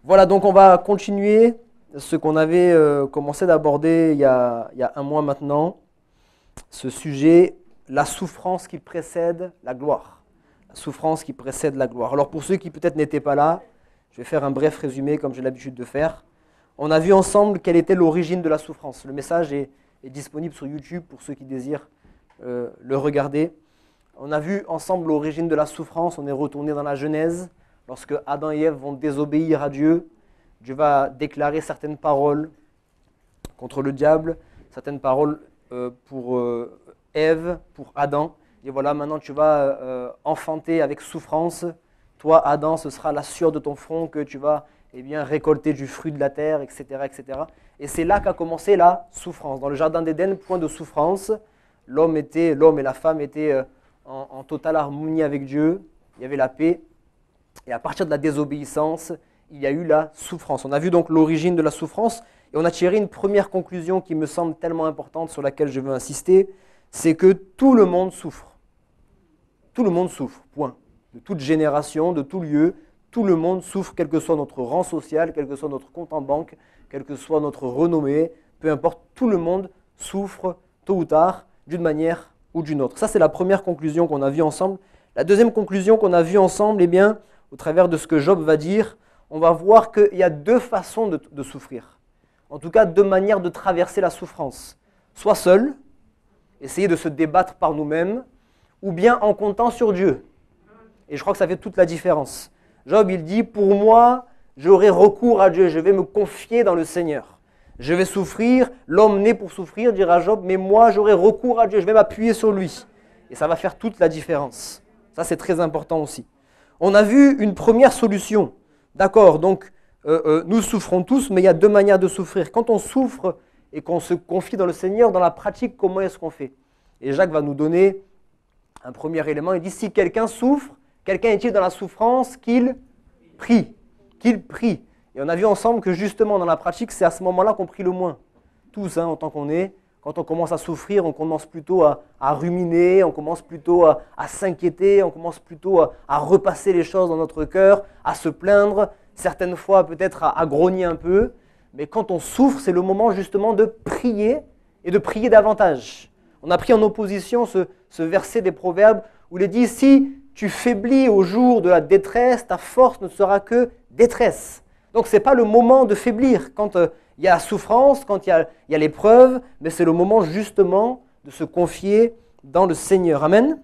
Voilà, donc on va continuer ce qu'on avait commencé d'aborder il y a un mois maintenant, ce sujet, la souffrance qui précède la gloire. La souffrance qui précède la gloire. Alors pour ceux qui peut-être n'étaient pas là, je vais faire un bref résumé comme j'ai l'habitude de faire. On a vu ensemble quelle était l'origine de la souffrance. Le message est disponible sur YouTube pour ceux qui désirent le regarder. On a vu ensemble l'origine de la souffrance, on est retourné dans la Genèse. Lorsque Adam et Ève vont désobéir à Dieu, Dieu va déclarer certaines paroles contre le diable, certaines paroles pour Ève, pour Adam. Et voilà, maintenant tu vas enfanter avec souffrance. Toi, Adam, ce sera la sueur de ton front que tu vas récolter du fruit de la terre, etc. etc. Et c'est là qu'a commencé la souffrance. Dans le jardin d'Éden, point de souffrance. L'homme et la femme étaient en totale harmonie avec Dieu. Il y avait la paix. Et à partir de la désobéissance, il y a eu la souffrance. On a vu donc l'origine de la souffrance et on a tiré une première conclusion qui me semble tellement importante sur laquelle je veux insister, c'est que tout le monde souffre. Tout le monde souffre, point. De toute génération, de tout lieu, tout le monde souffre, quel que soit notre rang social, quel que soit notre compte en banque, quelle que soit notre renommée, peu importe, tout le monde souffre tôt ou tard, d'une manière ou d'une autre. Ça, c'est la première conclusion qu'on a vue ensemble. La deuxième conclusion qu'on a vue ensemble, au travers de ce que Job va dire, on va voir qu'il y a deux façons de souffrir. En tout cas, deux manières de traverser la souffrance. Soit seul, essayer de se débattre par nous-mêmes, ou bien en comptant sur Dieu. Et je crois que ça fait toute la différence. Job, il dit, pour moi, j'aurai recours à Dieu, je vais me confier dans le Seigneur. Je vais souffrir, l'homme né pour souffrir, dira Job, mais moi, j'aurai recours à Dieu, je vais m'appuyer sur lui. Et ça va faire toute la différence. Ça, c'est très important aussi. On a vu une première solution. D'accord, donc nous souffrons tous, mais il y a deux manières de souffrir. Quand on souffre et qu'on se confie dans le Seigneur, dans la pratique, comment est-ce qu'on fait? Et Jacques va nous donner un premier élément. Il dit, si quelqu'un souffre, quelqu'un est-il dans la souffrance, qu'il prie. Qu'il prie. Et on a vu ensemble que justement dans la pratique, c'est à ce moment-là qu'on prie le moins. Tous, en tant qu'on est. Quand on commence à souffrir, on commence plutôt à ruminer, on commence plutôt à s'inquiéter, on commence plutôt à repasser les choses dans notre cœur, à se plaindre, certaines fois peut-être à grogner un peu. Mais quand on souffre, c'est le moment justement de prier et de prier davantage. On a pris en opposition ce verset des Proverbes où il est dit « Si tu faiblis au jour de la détresse, ta force ne sera que détresse ». Donc ce n'est pas le moment de faiblir quand il y a la souffrance, quand il y a l'épreuve, mais c'est le moment justement de se confier dans le Seigneur. Amen.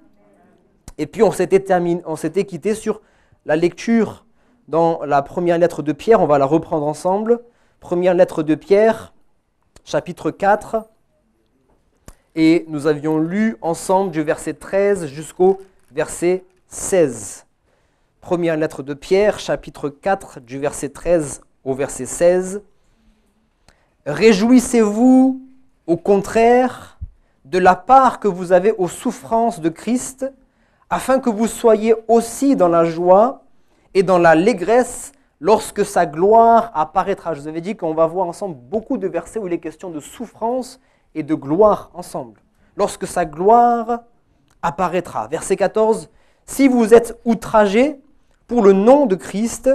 Et puis on s'était quitté sur la lecture dans la première lettre de Pierre, on va la reprendre ensemble. Première lettre de Pierre, chapitre 4. Et nous avions lu ensemble du verset 13 jusqu'au verset 16. Première lettre de Pierre, chapitre 4, du verset 13 au verset 16. Réjouissez-vous, au contraire, de la part que vous avez aux souffrances de Christ, afin que vous soyez aussi dans la joie et dans l'allégresse lorsque sa gloire apparaîtra. Je vous avais dit qu'on va voir ensemble beaucoup de versets où il est question de souffrance et de gloire ensemble. Lorsque sa gloire apparaîtra. Verset 14. Si vous êtes outragés pour le nom de Christ,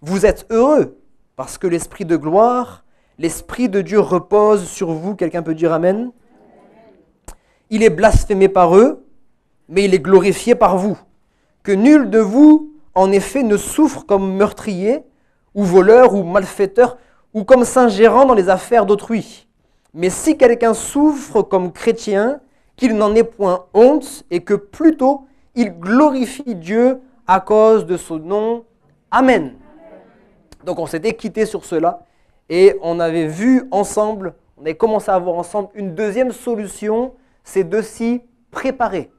vous êtes heureux, parce que l'Esprit de gloire, l'Esprit de Dieu repose sur vous. Quelqu'un peut dire Amen? Il est blasphémé par eux, mais il est glorifié par vous. Que nul de vous, en effet, ne souffre comme meurtrier, ou voleur, ou malfaiteur, ou comme s'ingérant dans les affaires d'autrui. Mais si quelqu'un souffre comme chrétien, qu'il n'en ait point honte, et que plutôt il glorifie Dieu à cause de son nom. Amen. Donc on s'était quitté sur cela, et on avait vu ensemble, on avait commencé à voir ensemble une deuxième solution, c'est de s'y préparer.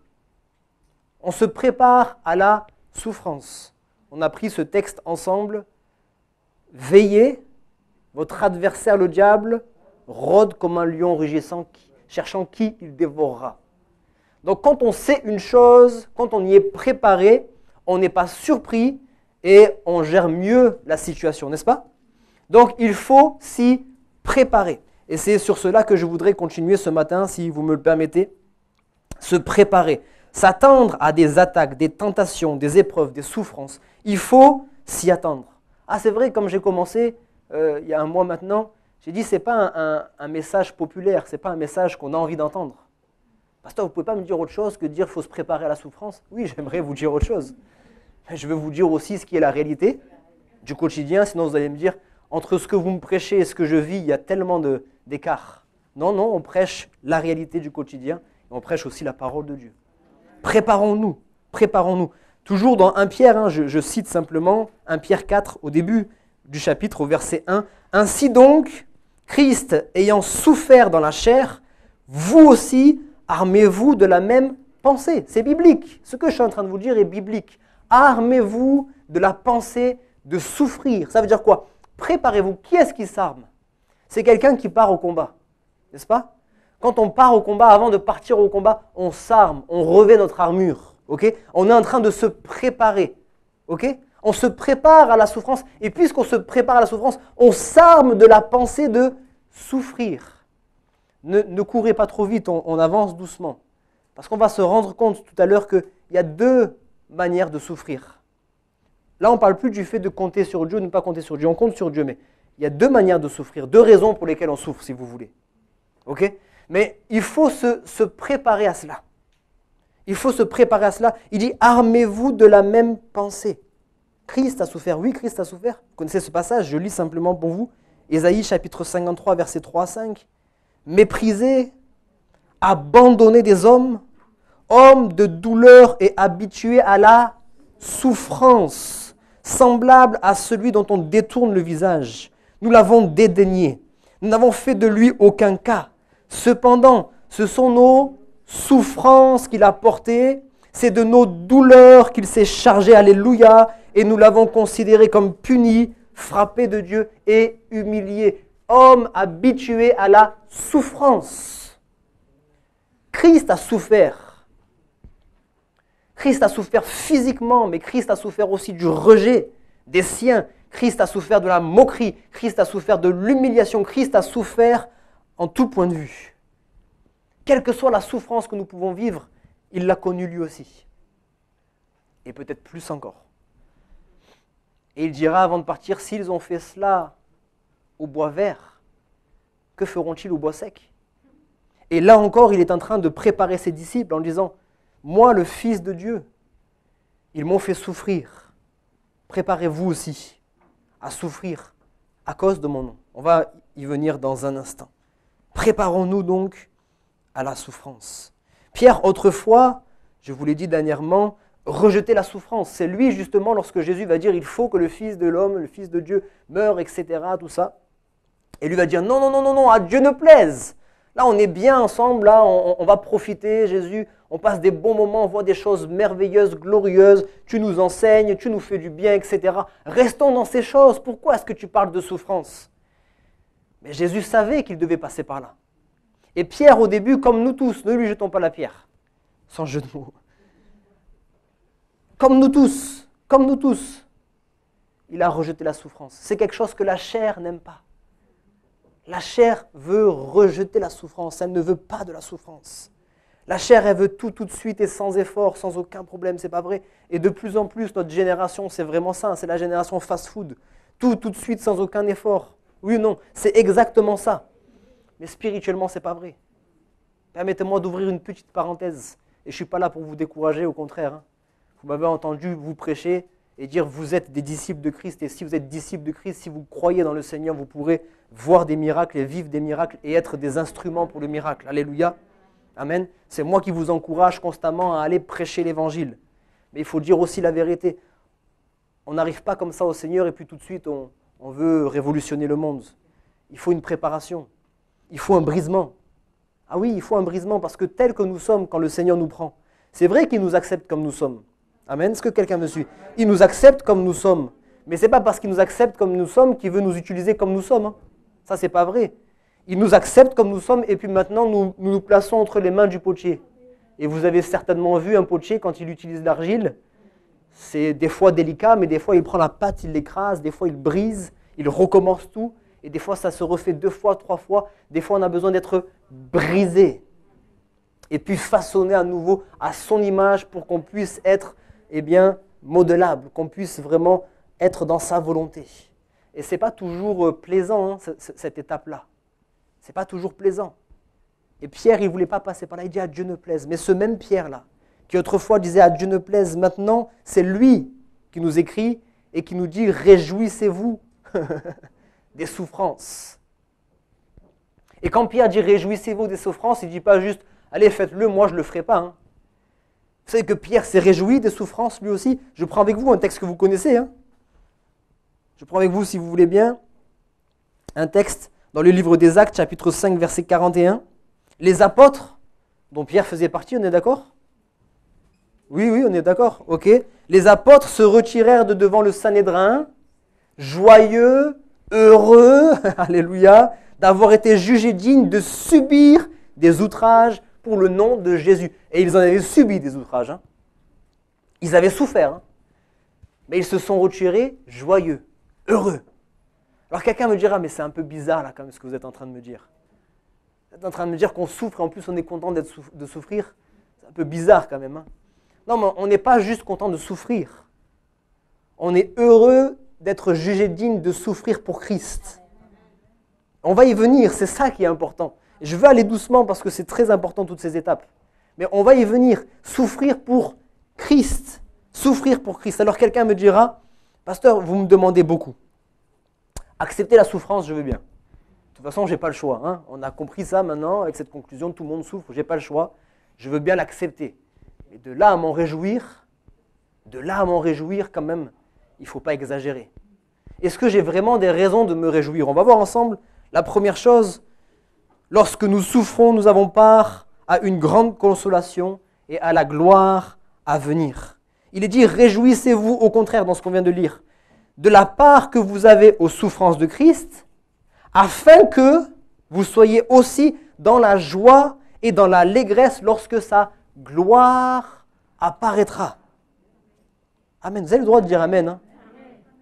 On se prépare à la souffrance. On a pris ce texte ensemble. Veillez, votre adversaire le diable rôde comme un lion rugissant, cherchant qui il dévorera. Donc quand on sait une chose, quand on y est préparé, on n'est pas surpris et on gère mieux la situation, n'est-ce pas? Donc il faut s'y préparer. Et c'est sur cela que je voudrais continuer ce matin, si vous me le permettez. Se préparer, s'attendre à des attaques, des tentations, des épreuves, des souffrances. Il faut s'y attendre. Ah, c'est vrai, comme j'ai commencé il y a un mois maintenant, j'ai dit, ce n'est pas un message populaire, ce n'est pas un message qu'on a envie d'entendre. Pasteur, vous ne pouvez pas me dire autre chose que de dire qu'il faut se préparer à la souffrance? Oui, j'aimerais vous dire autre chose. Mais je veux vous dire aussi ce qui est la réalité du quotidien, sinon vous allez me dire, entre ce que vous me prêchez et ce que je vis, il y a tellement d'écart. Non, non, on prêche la réalité du quotidien, et on prêche aussi la parole de Dieu. Préparons-nous, préparons-nous. Toujours dans 1 Pierre, je cite simplement 1 Pierre 4 au début du chapitre, au verset 1. « Ainsi donc, Christ ayant souffert dans la chair, vous aussi armez-vous de la même pensée. » C'est biblique. Ce que je suis en train de vous dire est biblique. Armez-vous de la pensée de souffrir. Ça veut dire quoi? Préparez-vous. Qui est-ce qui s'arme? C'est quelqu'un qui part au combat, n'est-ce pas? Quand on part au combat, avant de partir au combat, on s'arme, on revêt notre armure. Okay? On est en train de se préparer. Okay? On se prépare à la souffrance. Et puisqu'on se prépare à la souffrance, on s'arme de la pensée de souffrir. Ne courez pas trop vite, on avance doucement. Parce qu'on va se rendre compte tout à l'heure qu'il y a deux manières de souffrir. Là, on ne parle plus du fait de compter sur Dieu ou de ne pas compter sur Dieu. On compte sur Dieu, mais il y a deux manières de souffrir, deux raisons pour lesquelles on souffre, si vous voulez. Ok? Mais il faut se préparer à cela. Il faut se préparer à cela. Il dit, armez-vous de la même pensée. Christ a souffert. Oui, Christ a souffert. Vous connaissez ce passage, je lis simplement pour vous. Ésaïe chapitre 53, versets 3 à 5. Méprisé, abandonné des hommes, homme de douleur et habitué à la souffrance, semblable à celui dont on détourne le visage. Nous l'avons dédaigné. Nous n'avons fait de lui aucun cas. Cependant, ce sont nos souffrances qu'il a portées, c'est de nos douleurs qu'il s'est chargé, alléluia, et nous l'avons considéré comme puni, frappé de Dieu et humilié. Homme habitué à la souffrance. Christ a souffert. Christ a souffert physiquement, mais Christ a souffert aussi du rejet des siens. Christ a souffert de la moquerie. Christ a souffert de l'humiliation. Christ a souffert en tout point de vue. Quelle que soit la souffrance que nous pouvons vivre, il l'a connue lui aussi. Et peut-être plus encore. Et il dira avant de partir, s'ils ont fait cela au bois vert, que feront-ils au bois sec? Et là encore, il est en train de préparer ses disciples en disant, moi, le Fils de Dieu, ils m'ont fait souffrir. Préparez-vous aussi à souffrir à cause de mon nom. On va y venir dans un instant. Préparons-nous donc à la souffrance. Pierre, autrefois, je vous l'ai dit dernièrement, rejetait la souffrance. C'est lui justement lorsque Jésus va dire il faut que le Fils de l'homme, le Fils de Dieu meure, etc. Tout ça. Et lui va dire non, non, non, non, non, à Dieu ne plaise. Là, on est bien ensemble, là, on va profiter, Jésus, on passe des bons moments, on voit des choses merveilleuses, glorieuses, tu nous enseignes, tu nous fais du bien, etc. Restons dans ces choses. Pourquoi est-ce que tu parles de souffrance? Mais Jésus savait qu'il devait passer par là. Et Pierre, au début, comme nous tous, ne lui jetons pas la pierre, sans jeu de mots. Comme nous tous, il a rejeté la souffrance. C'est quelque chose que la chair n'aime pas. La chair veut rejeter la souffrance, elle ne veut pas de la souffrance. La chair, elle veut tout de suite et sans effort, sans aucun problème, c'est pas vrai. Et de plus en plus, notre génération, c'est vraiment ça, c'est la génération fast-food. Tout de suite, sans aucun effort. Oui ou non, c'est exactement ça. Mais spirituellement, c'est pas vrai. Permettez-moi d'ouvrir une petite parenthèse. Et je ne suis pas là pour vous décourager, au contraire. Hein. Vous m'avez entendu vous prêcher et dire vous êtes des disciples de Christ. Et si vous êtes disciples de Christ, si vous croyez dans le Seigneur, vous pourrez voir des miracles et vivre des miracles et être des instruments pour le miracle. Alléluia. Amen. C'est moi qui vous encourage constamment à aller prêcher l'évangile. Mais il faut dire aussi la vérité. On n'arrive pas comme ça au Seigneur et puis tout de suite on veut révolutionner le monde. Il faut une préparation. Il faut un brisement. Ah oui, il faut un brisement parce que tel que nous sommes quand le Seigneur nous prend, c'est vrai qu'il nous accepte comme nous sommes. Amen. Est-ce que quelqu'un me suit? Il nous accepte comme nous sommes. Mais ce n'est pas parce qu'il nous accepte comme nous sommes qu'il veut nous utiliser comme nous sommes. Hein. Ça, ce n'est pas vrai. Il nous accepte comme nous sommes et puis maintenant, nous plaçons entre les mains du potier. Et vous avez certainement vu un potier quand il utilise l'argile. C'est des fois délicat, mais des fois, il prend la pâte, il l'écrase, des fois, il brise, il recommence tout. Et des fois, ça se refait 2 fois, 3 fois. Des fois, on a besoin d'être brisé. Et puis façonné à nouveau à son image pour qu'on puisse être modelable, qu'on puisse vraiment être dans sa volonté. Et ce n'est pas toujours plaisant, hein, cette étape-là. Ce n'est pas toujours plaisant. Et Pierre, il ne voulait pas passer par là, il dit « à Dieu ne plaise ». Mais ce même Pierre-là, qui autrefois disait « à Dieu ne plaise », maintenant, c'est lui qui nous écrit et qui nous dit « réjouissez-vous des souffrances ». Et quand Pierre dit « réjouissez-vous des souffrances », il ne dit pas juste « allez, faites-le, moi je ne le ferai pas hein. ». Vous savez que Pierre s'est réjoui des souffrances lui aussi. Je prends avec vous un texte que vous connaissez. Hein. Je prends avec vous, si vous voulez bien, un texte dans le livre des Actes, chapitre 5, verset 41. Les apôtres, dont Pierre faisait partie, on est d'accord ? Oui, on est d'accord, ok. Les apôtres se retirèrent de devant le Sanhédrin, joyeux, heureux, alléluia, d'avoir été jugés dignes de subir des outrages pour le nom de Jésus. Et ils en avaient subi des outrages. Hein. Ils avaient souffert. Hein. Mais ils se sont retirés joyeux, heureux. Alors quelqu'un me dira, mais c'est un peu bizarre là quand même ce que vous êtes en train de me dire. Vous êtes en train de me dire qu'on souffre et en plus on est content de souffrir. C'est un peu bizarre quand même. Hein. Non, mais on n'est pas juste content de souffrir. On est heureux d'être jugé digne de souffrir pour Christ. On va y venir, c'est ça qui est important. Je veux aller doucement parce que c'est très important toutes ces étapes. Mais on va y venir, souffrir pour Christ. Souffrir pour Christ. Alors quelqu'un me dira, pasteur, vous me demandez beaucoup. Accepter la souffrance, je veux bien. De toute façon, je n'ai pas le choix. Hein. On a compris ça maintenant, avec cette conclusion, tout le monde souffre, je n'ai pas le choix. Je veux bien l'accepter. Mais de là à m'en réjouir, quand même, il ne faut pas exagérer. Est-ce que j'ai vraiment des raisons de me réjouir ? On va voir ensemble. La première chose, lorsque nous souffrons, nous avons part à une grande consolation et à la gloire à venir. Il est dit, réjouissez-vous au contraire dans ce qu'on vient de lire, de la part que vous avez aux souffrances de Christ, afin que vous soyez aussi dans la joie et dans l'allégresse lorsque sa gloire apparaîtra. Amen. Vous avez le droit de dire Amen. Hein?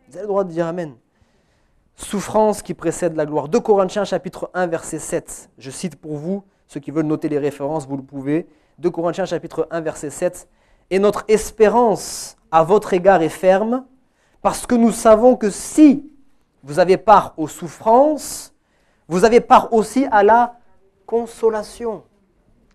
Vous avez le droit de dire Amen. Souffrance qui précède la gloire. 2 Corinthiens chapitre 1 verset 7. Je cite pour vous, ceux qui veulent noter les références, vous le pouvez. 2 Corinthiens chapitre 1 verset 7. Et notre espérance à votre égard est ferme, parce que nous savons que si vous avez part aux souffrances, vous avez part aussi à la consolation.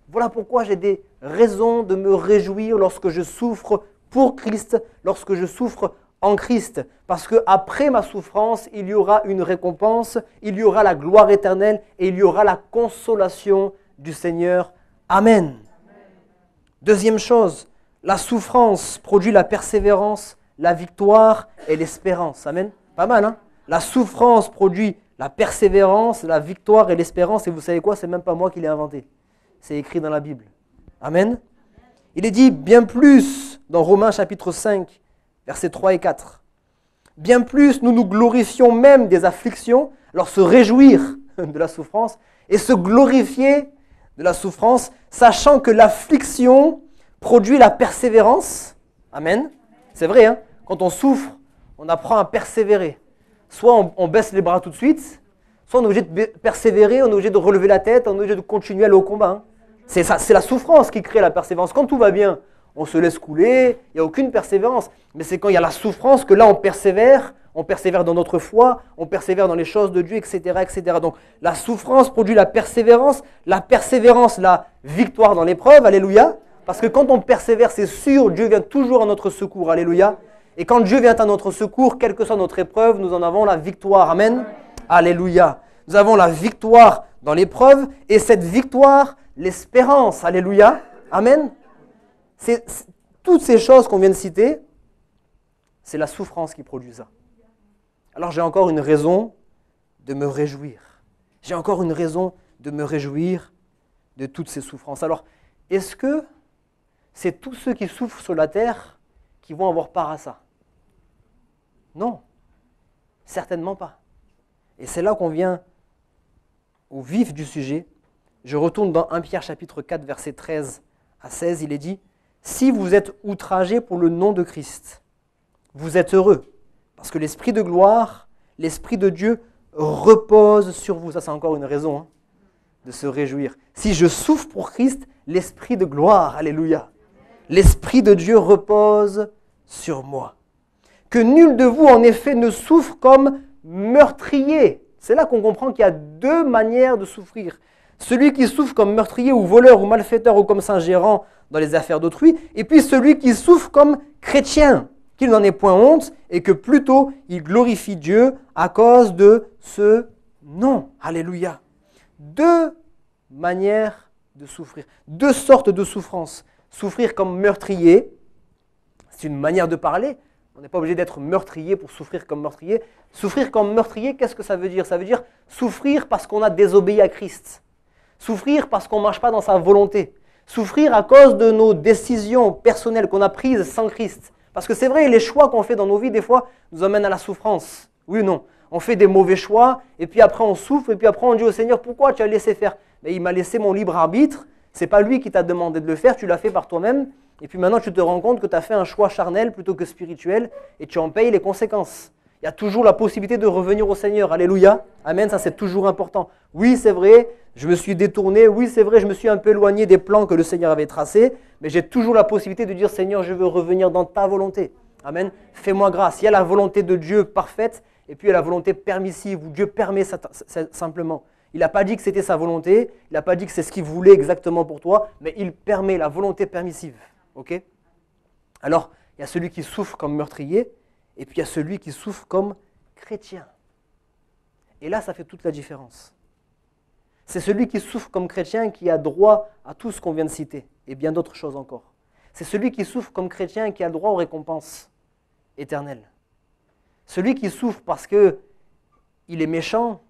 Voilà pourquoi j'ai des raisons de me réjouir lorsque je souffre pour Christ, lorsque je souffre en Christ. Parce qu'après ma souffrance, il y aura une récompense, il y aura la gloire éternelle et il y aura la consolation du Seigneur. Amen. Deuxième chose, la souffrance produit la persévérance, la victoire et l'espérance. Amen. Pas mal, hein? La souffrance produit la persévérance, la victoire et l'espérance. Et vous savez quoi? C'est même pas moi qui l'ai inventé. C'est écrit dans la Bible. Amen. Il est dit bien plus dans Romains chapitre 5, versets 3 et 4. Bien plus, nous nous glorifions même des afflictions, alors se réjouir de la souffrance et se glorifier de la souffrance, sachant que l'affliction produit la persévérance. Amen. C'est vrai, hein? Quand on souffre, on apprend à persévérer. Soit on baisse les bras tout de suite, soit on est obligé de persévérer, on est obligé de relever la tête, on est obligé de continuer à aller au combat. Hein? C'est ça, c'est la souffrance qui crée la persévérance. Quand tout va bien, on se laisse couler, il n'y a aucune persévérance. Mais c'est quand il y a la souffrance que là on persévère dans notre foi, on persévère dans les choses de Dieu, etc., etc. Donc la souffrance produit la persévérance, la victoire dans l'épreuve, alléluia. Parce que quand on persévère, c'est sûr, Dieu vient toujours à notre secours, alléluia. Et quand Dieu vient à notre secours, quelle que soit notre épreuve, nous en avons la victoire, amen, alléluia. Nous avons la victoire dans l'épreuve et cette victoire, l'espérance, alléluia, amen. Toutes ces choses qu'on vient de citer, c'est la souffrance qui produit ça. Alors j'ai encore une raison de me réjouir. J'ai encore une raison de me réjouir de toutes ces souffrances. Alors, est-ce que c'est tous ceux qui souffrent sur la terre qui vont avoir part à ça? Non, certainement pas. Et c'est là qu'on vient au vif du sujet. Je retourne dans 1 Pierre chapitre 4, versets 13 à 16, il est dit « Si vous êtes outragés pour le nom de Christ, vous êtes heureux, parce que l'Esprit de gloire, l'Esprit de Dieu repose sur vous. » Ça, c'est encore une raison hein, de se réjouir. Si je souffre pour Christ, l'Esprit de gloire, alléluia, l'Esprit de Dieu repose sur moi. Que nul de vous, en effet, ne souffre comme meurtrier. C'est là qu'on comprend qu'il y a deux manières de souffrir. Celui qui souffre comme meurtrier ou voleur ou malfaiteur ou comme s'ingérant dans les affaires d'autrui, et puis celui qui souffre comme chrétien, qu'il n'en ait point honte et que plutôt il glorifie Dieu à cause de ce nom. Alléluia. Deux manières de souffrir, deux sortes de souffrance. Souffrir comme meurtrier, c'est une manière de parler. On n'est pas obligé d'être meurtrier pour souffrir comme meurtrier. Souffrir comme meurtrier, qu'est-ce que ça veut dire? Ça veut dire souffrir parce qu'on a désobéi à Christ. Souffrir parce qu'on ne marche pas dans sa volonté. Souffrir à cause de nos décisions personnelles qu'on a prises sans Christ. Parce que c'est vrai, les choix qu'on fait dans nos vies, des fois, nous amènent à la souffrance. Oui ou non? On fait des mauvais choix, et puis après on souffre, et puis après on dit au Seigneur, pourquoi tu as laissé faire? Mais il m'a laissé mon libre arbitre, c'est pas lui qui t'a demandé de le faire, tu l'as fait par toi-même, et puis maintenant tu te rends compte que tu as fait un choix charnel plutôt que spirituel, et tu en payes les conséquences. Il y a toujours la possibilité de revenir au Seigneur, alléluia, amen, ça c'est toujours important. Oui c'est vrai, je me suis détourné, oui c'est vrai, je me suis un peu éloigné des plans que le Seigneur avait tracés, mais j'ai toujours la possibilité de dire, Seigneur, je veux revenir dans ta volonté. Amen, fais-moi grâce. Il y a la volonté de Dieu parfaite, et puis il y a la volonté permissive, où Dieu permet ça, simplement. Il n'a pas dit que c'était sa volonté, il n'a pas dit que c'est ce qu'il voulait exactement pour toi, mais il permet la volonté permissive. Okay? Alors, il y a celui qui souffre comme meurtrier, et puis il y a celui qui souffre comme chrétien. Et là, ça fait toute la différence. C'est celui qui souffre comme chrétien qui a droit à tout ce qu'on vient de citer, et bien d'autres choses encore. C'est celui qui souffre comme chrétien qui a droit aux récompenses éternelles. Celui qui souffre parce qu'il est méchant,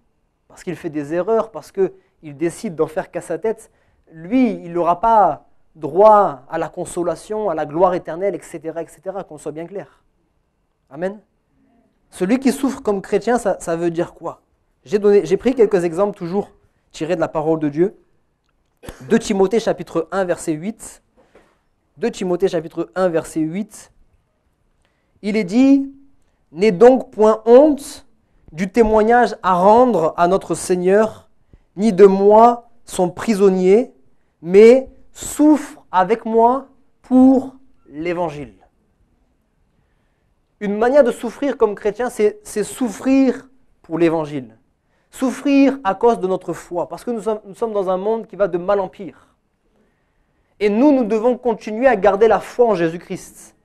parce qu'il fait des erreurs, parce qu'il décide d'en faire qu'à sa tête, lui, il n'aura pas droit à la consolation, à la gloire éternelle, etc., qu'on soit bien clair. Amen. Celui qui souffre comme chrétien, ça veut dire quoi? J'ai pris quelques exemples toujours tirés de la parole de Dieu. 2 Timothée chapitre 1, verset 8. 2 Timothée chapitre 1, verset 8. Il est dit, « N'aie donc point honte du témoignage à rendre à notre Seigneur, ni de moi, son prisonnier, mais souffre avec moi pour l'Évangile. » Une manière de souffrir comme chrétien, c'est souffrir pour l'Évangile. Souffrir à cause de notre foi, parce que nous sommes dans un monde qui va de mal en pire. Et nous devons continuer à garder la foi en Jésus-Christ.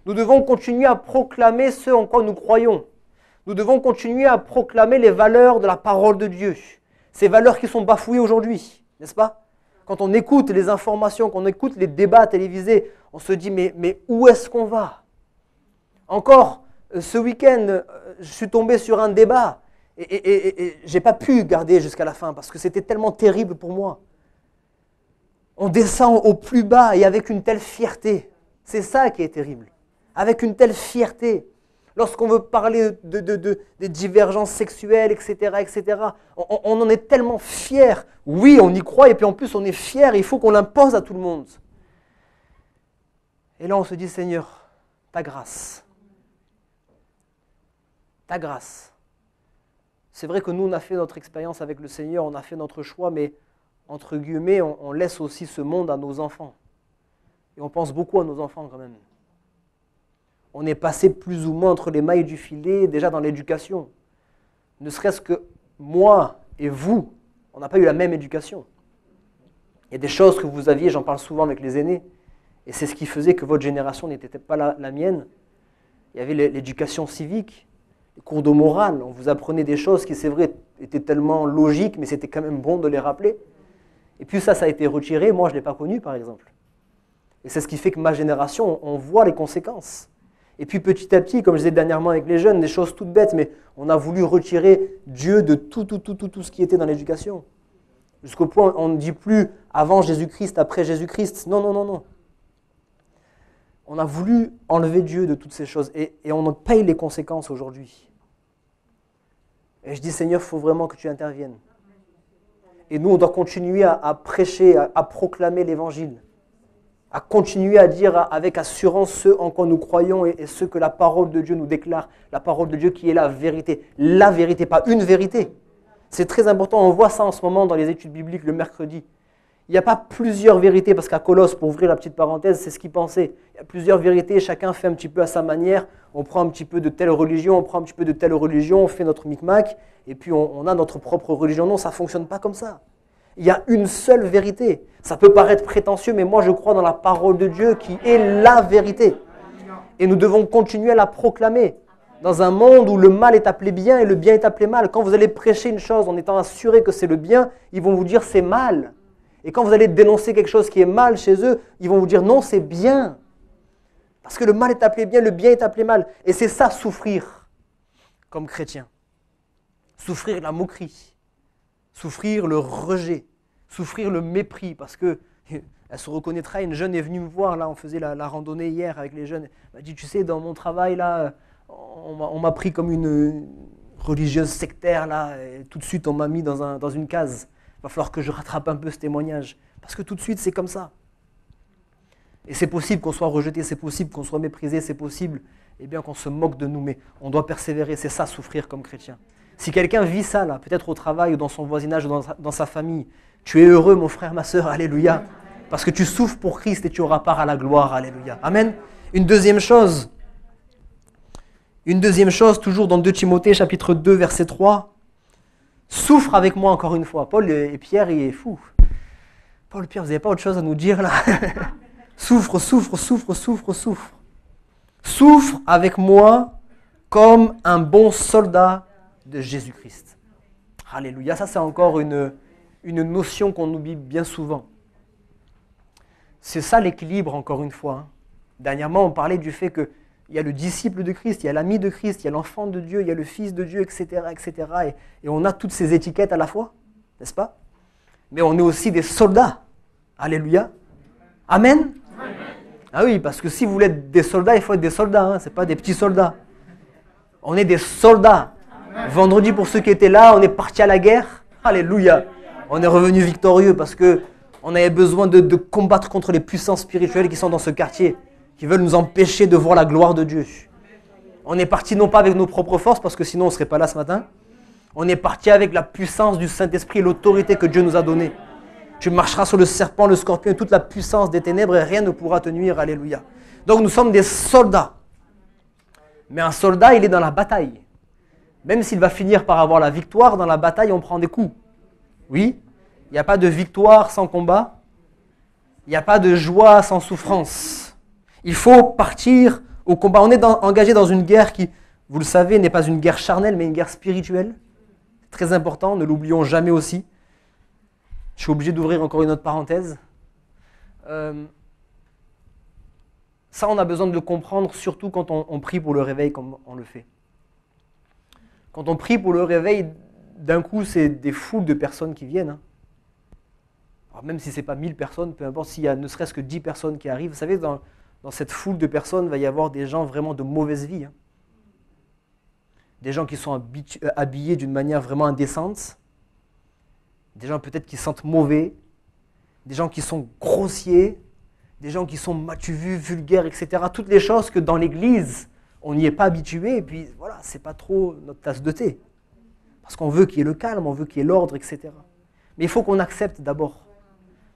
Nous devons continuer à proclamer ce en quoi nous croyons. Nous devons continuer à proclamer les valeurs de la parole de Dieu. Ces valeurs qui sont bafouées aujourd'hui, n'est-ce pas? Quand on écoute les informations, quand on écoute les débats télévisés, on se dit mais où est-ce qu'on va? Encore, ce week-end, je suis tombé sur un débat et je n'ai pas pu garder jusqu'à la fin parce que c'était tellement terrible pour moi. On descend au plus bas et avec une telle fierté. C'est ça qui est terrible. Avec une telle fierté. Lorsqu'on veut parler des divergences sexuelles, etc., on en est tellement fiers. Oui, on y croit et puis en plus on est fiers. Il faut qu'on l'impose à tout le monde. Et là on se dit, Seigneur, ta grâce. Ta grâce. C'est vrai que nous, on a fait notre expérience avec le Seigneur, on a fait notre choix, mais entre guillemets, on laisse aussi ce monde à nos enfants. Et on pense beaucoup à nos enfants quand même. On est passé plus ou moins entre les mailles du filet, déjà dans l'éducation. Ne serait-ce que moi et vous, on n'a pas eu la même éducation. Il y a des choses que vous aviez, j'en parle souvent avec les aînés, et c'est ce qui faisait que votre génération n'était pas la mienne. Il y avait l'éducation civique, les cours de morale, on vous apprenait des choses qui, c'est vrai, étaient tellement logiques, mais c'était quand même bon de les rappeler. Et puis ça a été retiré, moi je ne l'ai pas connu par exemple. Et c'est ce qui fait que ma génération, on voit les conséquences. Et puis petit à petit, comme je disais dernièrement avec les jeunes, des choses toutes bêtes, mais on a voulu retirer Dieu de tout ce qui était dans l'éducation. Jusqu'au point, on ne dit plus avant Jésus-Christ, après Jésus-Christ. Non. On a voulu enlever Dieu de toutes ces choses et on en paye les conséquences aujourd'hui. Et je dis, Seigneur, il faut vraiment que tu interviennes. Et nous, on doit continuer à prêcher, à proclamer l'Évangile, à continuer à dire avec assurance ce en quoi nous croyons et ce que la parole de Dieu nous déclare, la parole de Dieu qui est la vérité, pas une vérité. C'est très important, on voit ça en ce moment dans les études bibliques le mercredi. Il n'y a pas plusieurs vérités, parce qu'à Colosse, pour ouvrir la petite parenthèse, c'est ce qu'ils pensaient. Il y a plusieurs vérités, chacun fait un petit peu à sa manière. On prend un petit peu de telle religion, on prend un petit peu de telle religion, on fait notre micmac, et puis on a notre propre religion. Non, ça ne fonctionne pas comme ça. Il y a une seule vérité. Ça peut paraître prétentieux, mais moi je crois dans la parole de Dieu qui est la vérité. Et nous devons continuer à la proclamer. Dans un monde où le mal est appelé bien et le bien est appelé mal. Quand vous allez prêcher une chose en étant assuré que c'est le bien, ils vont vous dire c'est mal. Et quand vous allez dénoncer quelque chose qui est mal chez eux, ils vont vous dire non, c'est bien. Parce que le mal est appelé bien, le bien est appelé mal. Et c'est ça, souffrir comme chrétien. Souffrir la moquerie. Souffrir le rejet. Souffrir le mépris. Parce que elle se reconnaîtra, une jeune est venue me voir, là, on faisait la randonnée hier avec les jeunes. Elle m'a dit, tu sais, dans mon travail, là, on m'a pris comme une religieuse sectaire, là, et tout de suite, on m'a mis dans une case. Il va falloir que je rattrape un peu ce témoignage. Parce que tout de suite, c'est comme ça. Et c'est possible qu'on soit rejeté, c'est possible qu'on soit méprisé, c'est possible qu'on se moque de nous, mais on doit persévérer, c'est ça, souffrir comme chrétien. Si quelqu'un vit ça, là, peut-être au travail ou dans son voisinage ou dans sa famille, tu es heureux, mon frère, ma sœur, alléluia, parce que tu souffres pour Christ et tu auras part à la gloire, alléluia. Amen. Une deuxième chose, toujours dans 2 Timothée, chapitre 2, verset 3, souffre avec moi encore une fois. Paul et Pierre, il est fou. Paul et Pierre, vous n'avez pas autre chose à nous dire là? Souffre. Souffre avec moi comme un bon soldat de Jésus-Christ. Alléluia. Ça, c'est encore une notion qu'on oublie bien souvent. C'est ça l'équilibre, encore une fois. Hein. Dernièrement, on parlait du fait qu'il y a le disciple de Christ, il y a l'ami de Christ, il y a l'enfant de Dieu, il y a le fils de Dieu, etc. Et on a toutes ces étiquettes à la fois, n'est-ce pas? Mais on est aussi des soldats. Alléluia. Amen. Amen. Ah oui, parce que si vous voulez être des soldats, il faut être des soldats, hein, ce n'est pas des petits soldats. On est des soldats. Amen. Vendredi, pour ceux qui étaient là, on est parti à la guerre. Alléluia. On est revenu victorieux parce qu'on avait besoin de combattre contre les puissances spirituelles qui sont dans ce quartier, qui veulent nous empêcher de voir la gloire de Dieu. On est parti non pas avec nos propres forces, parce que sinon on ne serait pas là ce matin. On est parti avec la puissance du Saint-Esprit et l'autorité que Dieu nous a donnée. Tu marcheras sur le serpent, le scorpion et toute la puissance des ténèbres et rien ne pourra te nuire. Alléluia. Donc nous sommes des soldats. Mais un soldat, il est dans la bataille. Même s'il va finir par avoir la victoire, dans la bataille, on prend des coups. Oui, il n'y a pas de victoire sans combat. Il n'y a pas de joie sans souffrance. Il faut partir au combat. On est engagé dans une guerre qui, vous le savez, n'est pas une guerre charnelle, mais une guerre spirituelle. C'est très important, ne l'oublions jamais aussi. Je suis obligé d'ouvrir encore une autre parenthèse. Ça, on a besoin de le comprendre, surtout quand on prie pour le réveil, comme on le fait. Quand on prie pour le réveil, d'un coup, c'est des foules de personnes qui viennent. Hein. Alors, même si ce n'est pas 1000 personnes, peu importe s'il y a ne serait-ce que 10 personnes qui arrivent. Vous savez, dans cette foule de personnes, il va y avoir des gens vraiment de mauvaise vie. Hein. Des gens qui sont habillés d'une manière vraiment indécente. Des gens peut-être qui sentent mauvais. Des gens qui sont grossiers. Des gens qui sont matu-vus, vulgaires, etc. Toutes les choses que dans l'église, on n'y est pas habitué. Et puis voilà, c'est pas trop notre tasse de thé. Parce qu'on veut qu'il y ait le calme, on veut qu'il y ait l'ordre, etc. Mais il faut qu'on accepte d'abord.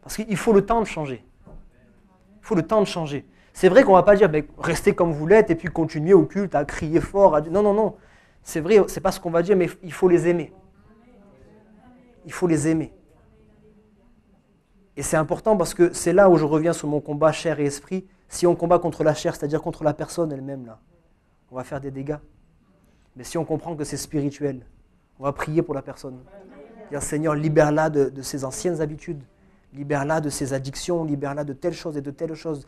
Parce qu'il faut le temps de changer. Il faut le temps de changer. C'est vrai qu'on ne va pas dire restez comme vous l'êtes et puis continuez au culte à crier fort. Non. C'est vrai, ce n'est pas ce qu'on va dire, mais il faut les aimer. Il faut les aimer. Et c'est important parce que c'est là où je reviens sur mon combat chair et esprit. Si on combat contre la chair, c'est-à-dire contre la personne elle-même, là, on va faire des dégâts. Mais si on comprend que c'est spirituel, on va prier pour la personne. Dire Seigneur, libère-la de ses anciennes habitudes. Libère-la de ses addictions, libère-la de telles choses et de telles choses,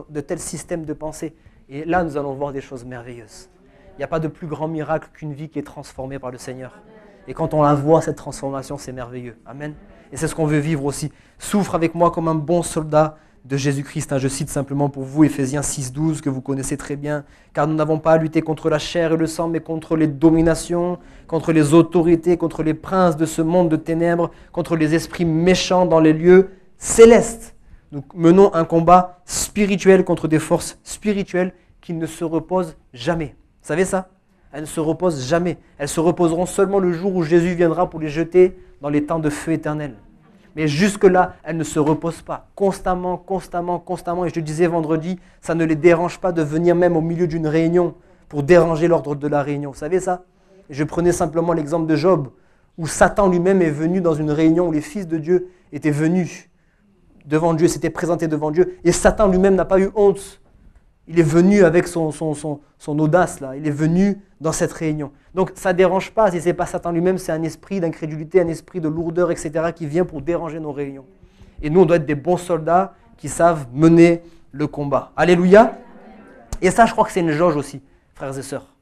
de tels systèmes de pensée. Et là, nous allons voir des choses merveilleuses. Il n'y a pas de plus grand miracle qu'une vie qui est transformée par le Seigneur. Et quand on la voit, cette transformation, c'est merveilleux. Amen. Et c'est ce qu'on veut vivre aussi. Souffre avec moi comme un bon soldat de Jésus-Christ. Je cite simplement pour vous Éphésiens 6,12 que vous connaissez très bien. Car nous n'avons pas à lutter contre la chair et le sang, mais contre les dominations, contre les autorités, contre les princes de ce monde de ténèbres, contre les esprits méchants dans les lieux célestes. Nous menons un combat spirituel contre des forces spirituelles qui ne se reposent jamais. Vous savez ça? Elles ne se reposent jamais. Elles se reposeront seulement le jour où Jésus viendra pour les jeter dans les temps de feu éternel. Mais jusque-là, elles ne se reposent pas. Constamment, constamment, constamment. Et je te disais vendredi, ça ne les dérange pas de venir même au milieu d'une réunion pour déranger l'ordre de la réunion. Vous savez ça? Et je prenais simplement l'exemple de Job, où Satan lui-même est venu dans une réunion où les fils de Dieu étaient venus devant Dieu, s'étaient présentés devant Dieu. Et Satan lui-même n'a pas eu honte. Il est venu avec son audace, là. Il est venu dans cette réunion. Donc ça ne dérange pas si ce n'est pas Satan lui-même, c'est un esprit d'incrédulité, un esprit de lourdeur, etc. qui vient pour déranger nos réunions. Et nous, on doit être des bons soldats qui savent mener le combat. Alléluia. Et ça, je crois que c'est une jauge aussi, frères et sœurs.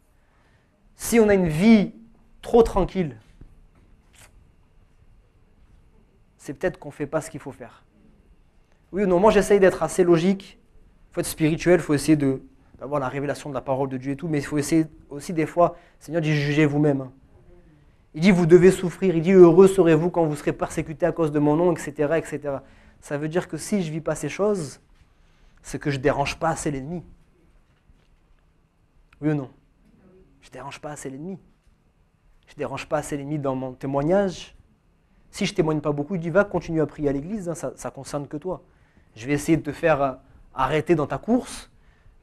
Si on a une vie trop tranquille, c'est peut-être qu'on ne fait pas ce qu'il faut faire. Oui ou non, moi j'essaye d'être assez logique. Il faut être spirituel, il faut essayer d'avoir la révélation de la parole de Dieu et tout, mais il faut essayer aussi des fois, le Seigneur dit jugez vous-même. Hein. Il dit vous devez souffrir, il dit heureux serez-vous quand vous serez persécutés à cause de mon nom, etc., etc. Ça veut dire que si je ne vis pas ces choses, c'est que je ne dérange pas assez l'ennemi. Oui ou non? Je ne dérange pas assez l'ennemi. Je ne dérange pas assez l'ennemi dans mon témoignage. Si je ne témoigne pas beaucoup, il dit va continuer à prier à l'église, hein, ça ne concerne que toi. Je vais essayer de te faire arrêter dans ta course,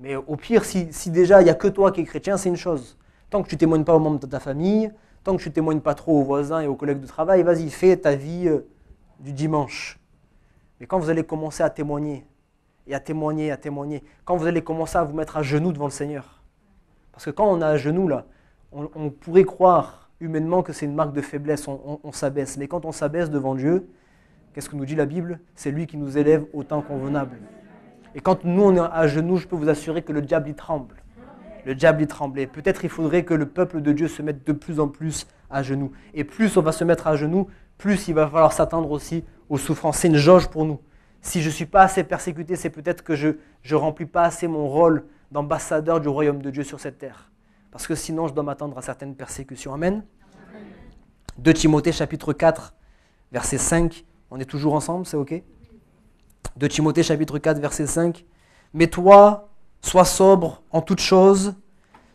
mais au pire, si déjà il n'y a que toi qui es chrétien, c'est une chose. Tant que tu ne témoignes pas aux membres de ta famille, tant que tu ne témoignes pas trop aux voisins et aux collègues de travail, vas-y, fais ta vie du dimanche. Mais quand vous allez commencer à témoigner, et à témoigner, à témoigner, quand vous allez commencer à vous mettre à genoux devant le Seigneur, parce que quand on est à genoux, là, on pourrait croire humainement que c'est une marque de faiblesse, on s'abaisse. Mais quand on s'abaisse devant Dieu, qu'est-ce que nous dit la Bible? C'est lui qui nous élève au temps convenable. Et quand nous, on est à genoux, je peux vous assurer que le diable, il tremble. Le diable, il tremble. Et peut-être il faudrait que le peuple de Dieu se mette de plus en plus à genoux. Et plus on va se mettre à genoux, plus il va falloir s'attendre aussi aux souffrances. C'est une jauge pour nous. Si je ne suis pas assez persécuté, c'est peut-être que je ne remplis pas assez mon rôle d'ambassadeur du royaume de Dieu sur cette terre. Parce que sinon, je dois m'attendre à certaines persécutions. Amen. 2 Timothée chapitre 4, verset 5. On est toujours ensemble, c'est ok? 2 Timothée chapitre 4, verset 5. Mais toi, sois sobre en toutes choses,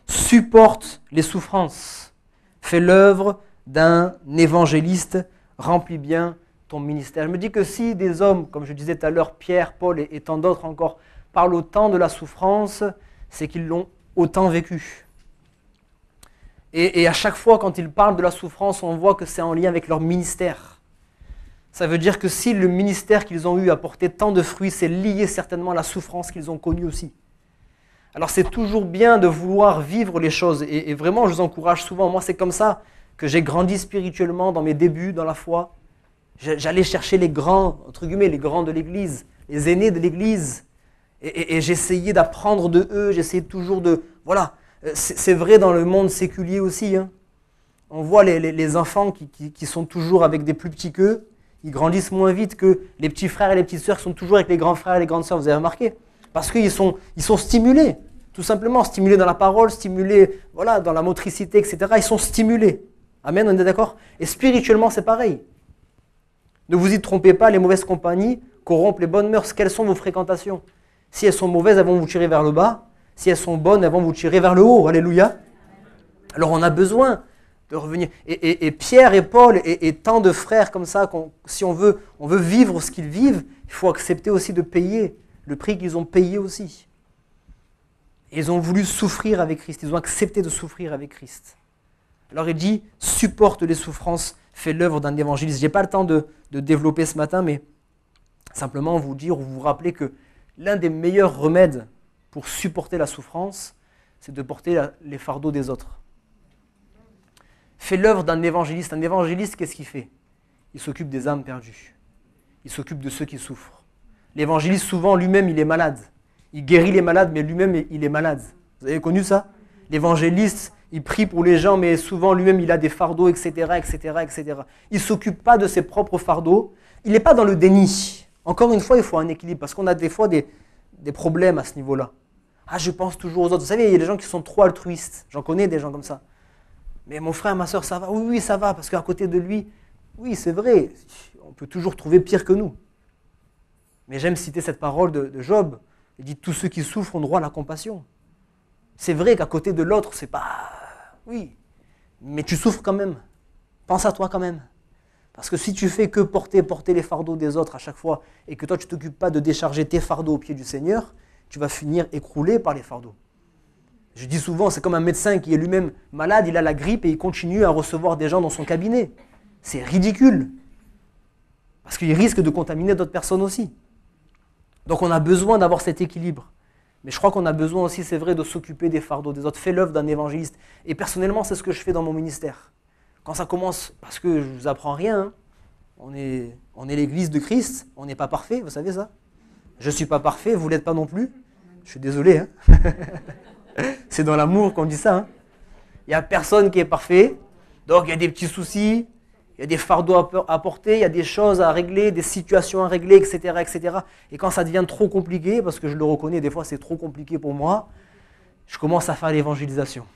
supporte les souffrances, fais l'œuvre d'un évangéliste, remplis bien ton ministère. Je me dis que si des hommes, comme je disais tout à l'heure, Pierre, Paul et tant d'autres encore, parlent autant de la souffrance, c'est qu'ils l'ont autant vécu. Et à chaque fois, quand ils parlent de la souffrance, on voit que c'est en lien avec leur ministère. Ça veut dire que si le ministère qu'ils ont eu a porté tant de fruits, c'est lié certainement à la souffrance qu'ils ont connue aussi. Alors c'est toujours bien de vouloir vivre les choses. Et vraiment, je vous encourage souvent. Moi, c'est comme ça que j'ai grandi spirituellement dans mes débuts, dans la foi. J'allais chercher les grands, entre guillemets, les grands de l'Église, les aînés de l'Église. Et j'essayais d'apprendre de eux, j'essayais toujours de... Voilà, c'est vrai dans le monde séculier aussi. Hein. On voit les enfants qui sont toujours avec des plus petits qu'eux, ils grandissent moins vite que les petits frères et les petites sœurs qui sont toujours avec les grands frères et les grandes sœurs, vous avez remarqué? Parce qu'ils sont stimulés, tout simplement, stimulés dans la parole, stimulés voilà, dans la motricité, etc. Ils sont stimulés. Amen, on est d'accord? Et spirituellement, c'est pareil. Ne vous y trompez pas, les mauvaises compagnies corrompent les bonnes mœurs. Quelles sont vos fréquentations? Si elles sont mauvaises, elles vont vous tirer vers le bas. Si elles sont bonnes, elles vont vous tirer vers le haut. Alléluia. Alors on a besoin de revenir. Et Pierre et Paul et tant de frères comme ça, si on veut vivre ce qu'ils vivent, il faut accepter aussi de payer le prix qu'ils ont payé aussi. Et ils ont voulu souffrir avec Christ. Ils ont accepté de souffrir avec Christ. Alors il dit, supporte les souffrances, fais l'œuvre d'un évangéliste. Je n'ai pas le temps de développer ce matin, mais simplement vous dire ou vous rappeler que l'un des meilleurs remèdes pour supporter la souffrance, c'est de porter les fardeaux des autres. Fais l'œuvre d'un évangéliste. Un évangéliste, qu'est-ce qu'il fait? Il s'occupe des âmes perdues. Il s'occupe de ceux qui souffrent. L'évangéliste, souvent, lui-même, il est malade. Il guérit les malades, mais lui-même, il est malade. Vous avez connu ça? L'évangéliste, il prie pour les gens, mais souvent, lui-même, il a des fardeaux, etc., etc., etc. Il ne s'occupe pas de ses propres fardeaux. Il n'est pas dans le déni. Encore une fois, il faut un équilibre, parce qu'on a des fois des problèmes à ce niveau-là. Ah, je pense toujours aux autres. Vous savez, il y a des gens qui sont trop altruistes. J'en connais des gens comme ça. Mais mon frère, ma soeur, ça va? Oui, oui, ça va, parce qu'à côté de lui, oui, c'est vrai, on peut toujours trouver pire que nous. Mais j'aime citer cette parole de Job. Il dit, tous ceux qui souffrent ont droit à la compassion. C'est vrai qu'à côté de l'autre, c'est pas... Oui, mais tu souffres quand même. Pense à toi quand même. Parce que si tu fais que porter les fardeaux des autres à chaque fois, et que toi tu ne t'occupes pas de décharger tes fardeaux au pied du Seigneur, tu vas finir écroulé par les fardeaux. Je dis souvent, c'est comme un médecin qui est lui-même malade, il a la grippe et il continue à recevoir des gens dans son cabinet. C'est ridicule. Parce qu'il risque de contaminer d'autres personnes aussi. Donc on a besoin d'avoir cet équilibre. Mais je crois qu'on a besoin aussi, c'est vrai, de s'occuper des fardeaux des autres. Fais l'œuvre d'un évangéliste. Et personnellement, c'est ce que je fais dans mon ministère. Quand ça commence, parce que je ne vous apprends rien, hein, on est l'église de Christ, on n'est pas parfait, vous savez ça? Je ne suis pas parfait, vous ne l'êtes pas non plus. Je suis désolé. Hein. C'est dans l'amour qu'on dit ça. Hein. Il n'y a personne qui est parfait. Donc il y a des petits soucis, il y a des fardeaux à porter, il y a des choses à régler, des situations à régler, etc., etc. Et quand ça devient trop compliqué, parce que je le reconnais, des fois c'est trop compliqué pour moi, je commence à faire l'évangélisation.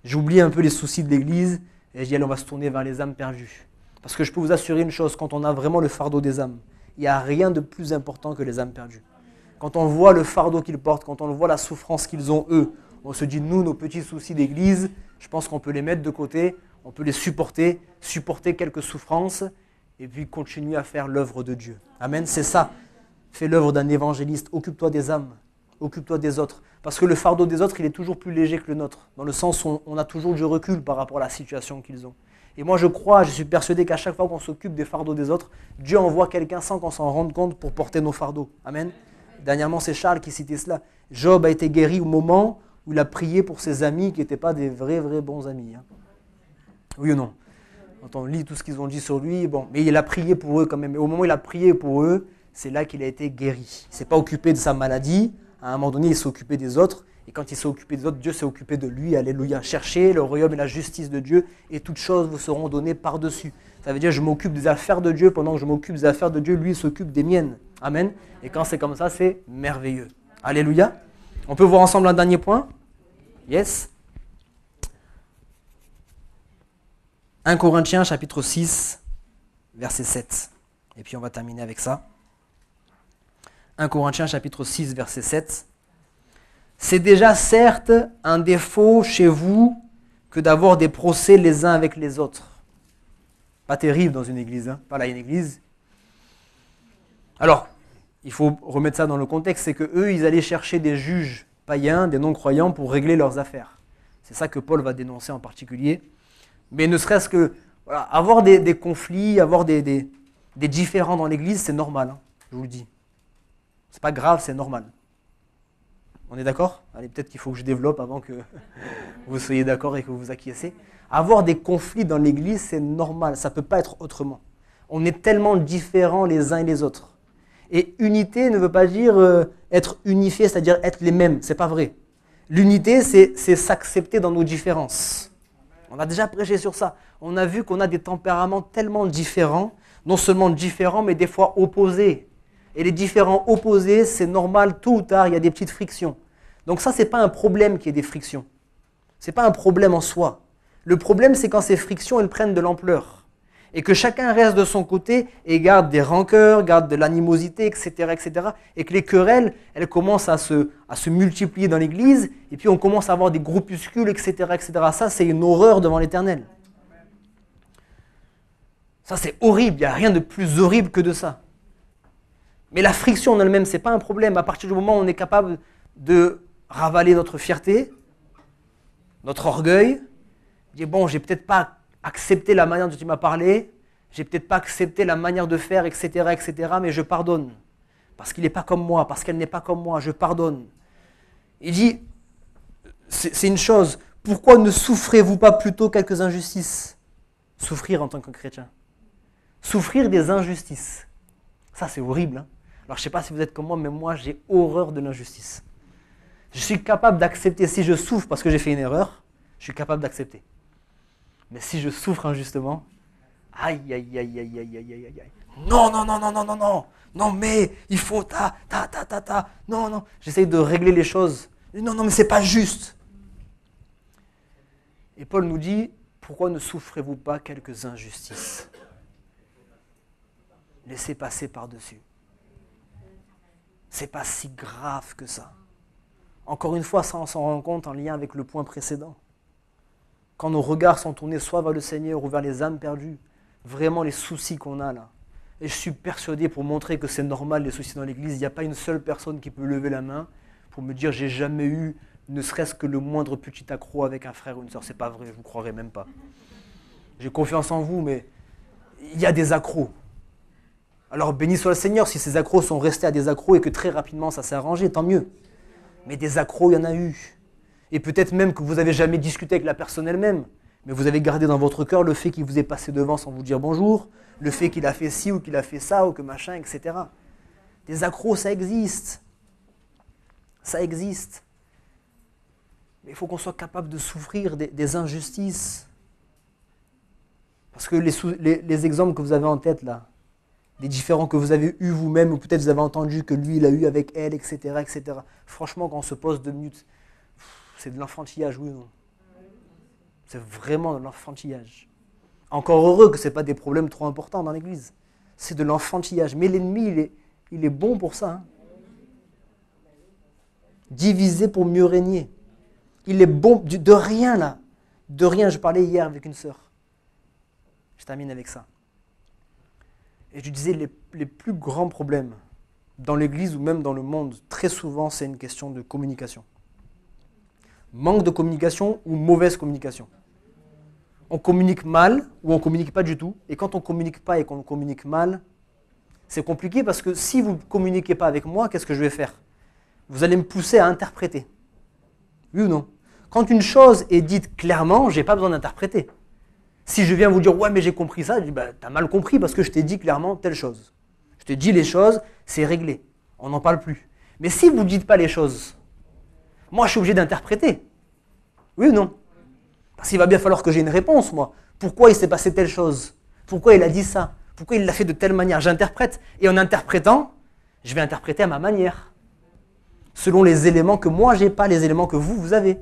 J'oublie un peu les soucis de l'église et je dis, allez, on va se tourner vers les âmes perdues. Parce que je peux vous assurer une chose, quand on a vraiment le fardeau des âmes, il n'y a rien de plus important que les âmes perdues. Quand on voit le fardeau qu'ils portent, quand on voit la souffrance qu'ils ont eux, on se dit, nous, nos petits soucis d'église, je pense qu'on peut les mettre de côté, on peut les supporter quelques souffrances et puis continuer à faire l'œuvre de Dieu. Amen, c'est ça. Fais l'œuvre d'un évangéliste, occupe-toi des âmes, occupe-toi des autres. Parce que le fardeau des autres, il est toujours plus léger que le nôtre, dans le sens où on a toujours du recul par rapport à la situation qu'ils ont. Et moi je suis persuadé qu'à chaque fois qu'on s'occupe des fardeaux des autres, Dieu envoie quelqu'un sans qu'on s'en rende compte pour porter nos fardeaux. Amen. Dernièrement, c'est Charles qui citait cela. Job a été guéri au moment où il a prié pour ses amis qui n'étaient pas des vrais bons amis. Hein. Oui ou non? Quand on lit tout ce qu'ils ont dit sur lui, bon, mais il a prié pour eux quand même. Et au moment où il a prié pour eux, c'est là qu'il a été guéri. Il ne s'est pas occupé de sa maladie. À un moment donné, il s'est occupé des autres. Et quand il s'est occupé des autres, Dieu s'est occupé de lui. Alléluia. Cherchez le royaume et la justice de Dieu et toutes choses vous seront données par-dessus. Ça veut dire je m'occupe des affaires de Dieu pendant que je m'occupe des affaires de Dieu. Lui, il s'occupe des miennes. Amen. Et quand c'est comme ça, c'est merveilleux. Alléluia. On peut voir ensemble un dernier point? Yes. 1 Corinthiens chapitre 6, verset 7. Et puis on va terminer avec ça. 1 Corinthiens chapitre 6, verset 7. C'est déjà certes un défaut chez vous que d'avoir des procès les uns avec les autres. Pas terrible dans une église, hein. Pas là une église. Alors, il faut remettre ça dans le contexte, c'est que eux, ils allaient chercher des juges païens, des non-croyants pour régler leurs affaires. C'est ça que Paul va dénoncer en particulier. Mais ne serait-ce que voilà, avoir des conflits, avoir des différends dans l'église, c'est normal, hein, je vous le dis. C'est pas grave, c'est normal. On est d'accord? Allez, peut-être qu'il faut que je développe avant que vous soyez d'accord et que vous vous acquiescez. Avoir des conflits dans l'église, c'est normal, ça ne peut pas être autrement. On est tellement différents les uns et les autres. Et unité ne veut pas dire être unifié, c'est-à-dire être les mêmes, c'est pas vrai. L'unité, c'est s'accepter dans nos différences. On a déjà prêché sur ça. On a vu qu'on a des tempéraments tellement différents, non seulement différents, mais des fois opposés. Et les différents opposés, c'est normal, tôt ou tard, il y a des petites frictions. Donc ça, ce n'est pas un problème qu'il y ait des frictions. Ce n'est pas un problème en soi. Le problème, c'est quand ces frictions, elles prennent de l'ampleur. Et que chacun reste de son côté et garde des rancœurs, garde de l'animosité, etc., etc. Et que les querelles, elles commencent à se multiplier dans l'église. Et puis on commence à avoir des groupuscules, etc., etc. Ça, c'est une horreur devant l'Éternel. Ça, c'est horrible. Il n'y a rien de plus horrible que de ça. Mais la friction en elle-même, ce n'est pas un problème. À partir du moment où on est capable de ravaler notre fierté, notre orgueil, dire bon, j'ai peut-être pas accepté la manière dont tu m'as parlé, j'ai peut-être pas accepté la manière de faire, etc., etc., mais je pardonne. Parce qu'il n'est pas comme moi, parce qu'elle n'est pas comme moi, je pardonne. Il dit, c'est une chose, pourquoi ne souffrez-vous pas plutôt quelques injustices? Souffrir en tant que chrétien. Souffrir des injustices. Ça, c'est horrible, hein. Alors, je ne sais pas si vous êtes comme moi, mais moi, j'ai horreur de l'injustice. Je suis capable d'accepter, si je souffre parce que j'ai fait une erreur, je suis capable d'accepter. Mais si je souffre injustement, aïe, aïe, aïe, aïe, aïe, aïe, aïe, aïe. Non, non, non, non, non, non, non, non, mais il faut non, non. J'essaye de régler les choses. Non, non, mais c'est pas juste. Et Paul nous dit, pourquoi ne souffrez-vous pas quelques injustices? Laissez passer par-dessus. C'est pas si grave que ça. Encore une fois, ça on s'en rend compte en lien avec le point précédent. quand nos regards sont tournés soit vers le Seigneur ou vers les âmes perdues, vraiment les soucis qu'on a là. Et je suis persuadé, pour montrer que c'est normal les soucis dans l'église, il n'y a pas une seule personne qui peut lever la main pour me dire j'ai jamais eu ne serait-ce que le moindre petit accroc avec un frère ou une sœur. C'est pas vrai, je ne vous croirais même pas. J'ai confiance en vous, mais il y a des accrocs. Alors béni soit le Seigneur si ces accrocs sont restés à des accrocs et que très rapidement ça s'est arrangé, tant mieux. Mais des accrocs, il y en a eu. Et peut-être même que vous n'avez jamais discuté avec la personne elle-même, mais vous avez gardé dans votre cœur le fait qu'il vous est passé devant sans vous dire bonjour, le fait qu'il a fait ci ou qu'il a fait ça ou que machin, etc. Des accros, ça existe. Ça existe. Mais il faut qu'on soit capable de souffrir des injustices. Parce que les exemples que vous avez en tête là, des différends que vous avez eus vous-même, ou peut-être vous avez entendu que lui, il a eu avec elle, etc., etc. Franchement, quand on se pose 2 minutes, c'est de l'enfantillage, oui ou non? C'est vraiment de l'enfantillage. Encore heureux que ce n'est pas des problèmes trop importants dans l'église. C'est de l'enfantillage. Mais l'ennemi, il est bon pour ça. Hein. Diviser pour mieux régner. Il est bon de rien là. De rien, je parlais hier avec une sœur. Je termine avec ça. Et je disais, les plus grands problèmes dans l'église ou même dans le monde, très souvent, c'est une question de communication. Manque de communication ou mauvaise communication. On communique mal ou on ne communique pas du tout. Et quand on ne communique pas et qu'on communique mal, c'est compliqué parce que si vous ne communiquez pas avec moi, qu'est-ce que je vais faire? Vous allez me pousser à interpréter. Oui ou non? Quand une chose est dite clairement, je n'ai pas besoin d'interpréter. Si je viens vous dire « ouais mais j'ai compris ça », je dis bah, « t'as mal compris parce que je t'ai dit clairement telle chose. Je te dis les choses, c'est réglé. On n'en parle plus. Mais si vous ne dites pas les choses, moi je suis obligé d'interpréter. Oui ou non? Parce qu'il va bien falloir que j'ai une réponse, moi. Pourquoi il s'est passé telle chose? Pourquoi il a dit ça? Pourquoi il l'a fait de telle manière? J'interprète. Et en interprétant, je vais interpréter à ma manière. Selon les éléments que moi, j'ai pas, les éléments que vous avez.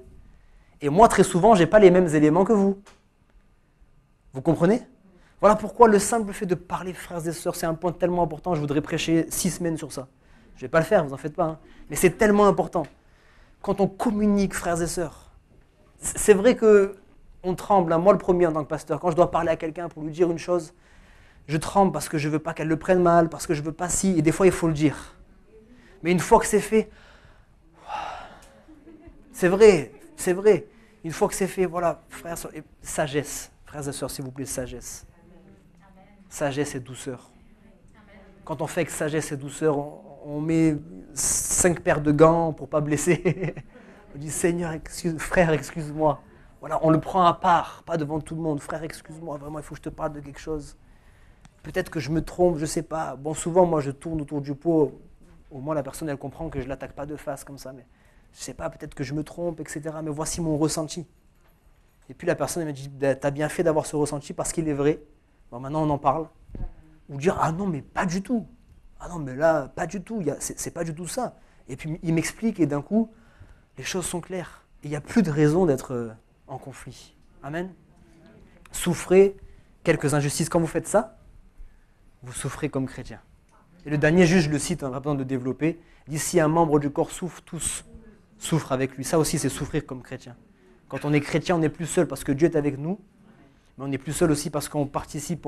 Et moi, très souvent, j'ai pas les mêmes éléments que vous. Vous comprenez? Voilà pourquoi le simple fait de parler, frères et sœurs, c'est un point tellement important. Je voudrais prêcher 6 semaines sur ça. Je ne vais pas le faire, vous en faites pas. Hein. Mais c'est tellement important. Quand on communique, frères et sœurs, c'est vrai qu'on tremble. Hein. Moi, le premier en tant que pasteur, quand je dois parler à quelqu'un pour lui dire une chose, je tremble parce que je ne veux pas qu'elle le prenne mal, parce que je ne veux pas si. Et des fois, il faut le dire. Mais une fois que c'est fait, c'est vrai, c'est vrai. Une fois que c'est fait, voilà, frères et sœurs, sagesse. Frères et sœurs, s'il vous plaît, sagesse. Sagesse et douceur. Quand on fait avec sagesse et douceur, on met 5 paires de gants pour ne pas blesser. On dit Seigneur, frère, excuse-moi. Voilà, on le prend à part, pas devant tout le monde. Frère, excuse-moi, vraiment, il faut que je te parle de quelque chose. Peut-être que je me trompe, je ne sais pas. Bon, souvent, moi, je tourne autour du pot. Au moins, la personne, elle comprend que je ne l'attaque pas de face comme ça. Mais je ne sais pas, peut-être que je me trompe, etc. Mais voici mon ressenti. Et puis la personne, elle me dit, t'as bien fait d'avoir ce ressenti parce qu'il est vrai. Bon, maintenant, on en parle. Ou dire, ah non, mais pas du tout. Ah non, mais là, pas du tout. C'est pas du tout ça. Et puis, il m'explique et d'un coup, les choses sont claires. Et il n'y a plus de raison d'être en conflit. Amen. Souffrez quelques injustices. Quand vous faites ça, vous souffrez comme chrétien. Et le dernier juge, je le cite, on n'a pas besoin de développer, dit, si un membre du corps souffre, tous souffrent avec lui. Ça aussi, c'est souffrir comme chrétien. Quand on est chrétien, on n'est plus seul parce que Dieu est avec nous, mais on n'est plus seul aussi parce qu'on participe,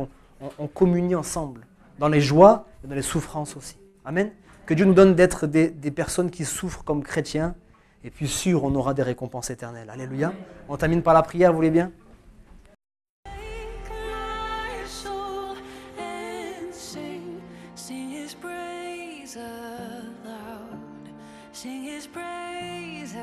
on communie ensemble, dans les joies et dans les souffrances aussi. Amen. Que Dieu nous donne d'être des personnes qui souffrent comme chrétiens, et puis sûr, on aura des récompenses éternelles. Alléluia. On termine par la prière, vous voulez bien? Sing his praise.